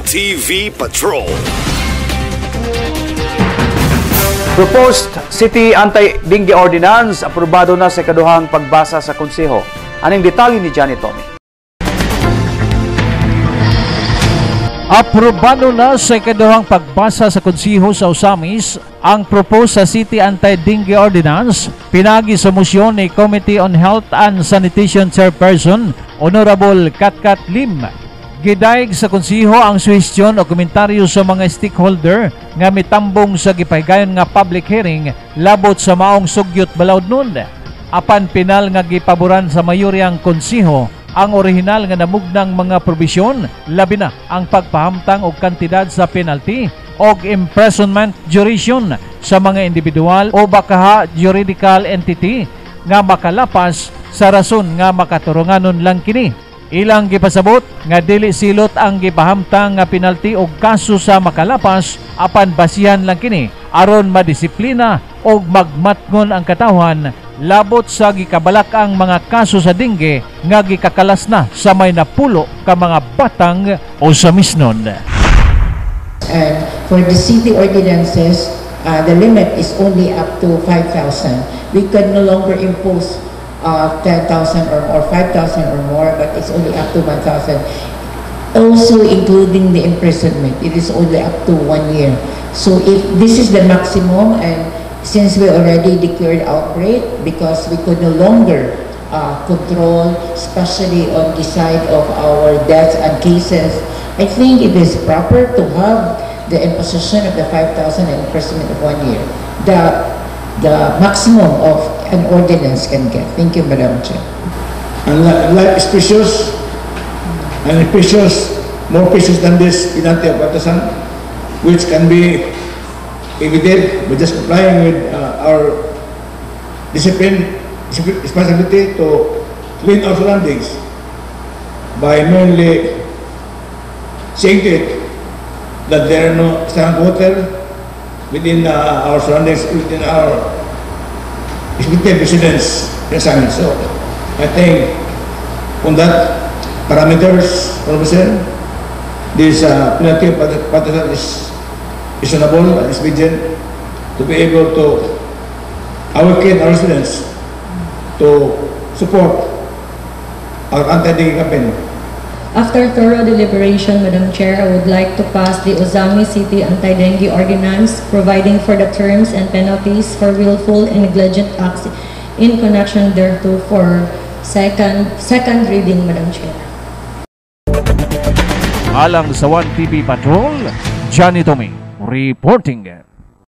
TV Patrol. Proposed City Anti-Dengue Ordinance aprobado na sa ikaduhang pagbasa sa Konseho. Aning detalye ni Johnny Tommy. Aprobado na sa ikaduhang pagbasa sa Konseho sa Osamis ang proposed sa City Anti-Dengue Ordinance pinagi sa mosyon ni Committee on Health and Sanitation Chairperson Honorable Katkat Lim. Gidaig sa Konseho ang suhestyon o komentaryo sa mga stakeholder nga mitambong sa gipahigayon nga public hearing labot sa maong sugyot balaod nun. Apan pinal nga gipaboran sa mayoryang Konseho ang orihinal nga namugnang mga probisyon, labi na ang pagpahamtang og kantidad sa penalty og imprisonment duration sa mga individual o bakaha juridical entity nga makalapas sa rason nga makaturunganon lang kini. Ilang gipasabot nga dili silot ang gipahamtang nga penalty og kaso sa makalapas apan basihan lang kini aron madisiplina og magmatngon ang katawhan labot sa gikabalak ang mga kaso sa dengue nga gikakalas na sa may napulo ka mga batang o sa misnon. For the city ordinances, the limit is only up to 5,000. We can no longer impose 10,000 or 5,000 or more, but it's only up to 1,000. Also including the imprisonment, it is only up to 1 year. So if this is the maximum, and since we already declared outbreak because we could no longer control, especially on the side of our deaths and cases, I think it is proper to have the imposition of the 5,000 and imprisonment of 1 year. The maximum of an ordinance can get. Thank you, Madam Chair. And life is precious, and precious, more precious than this penalty of 5,000, which can be evited by just complying with our discipline responsibility to clean our surroundings by mainly seeing to it that there are no stagnant water within our surroundings, within our respective residence. So I think on that parameters, this penalty of 5,000 is reasonable and expedient to be able to awaken our residents to support our anti-dengue campaign. After thorough deliberation, Madam Chair, I would like to pass the Osamis City Anti-Dengue Ordinance providing for the terms and penalties for willful and negligent acts in connection thereto for second reading, Madam Chair. Alang sa 1 TV Patrol, Johnny Tommy reporting.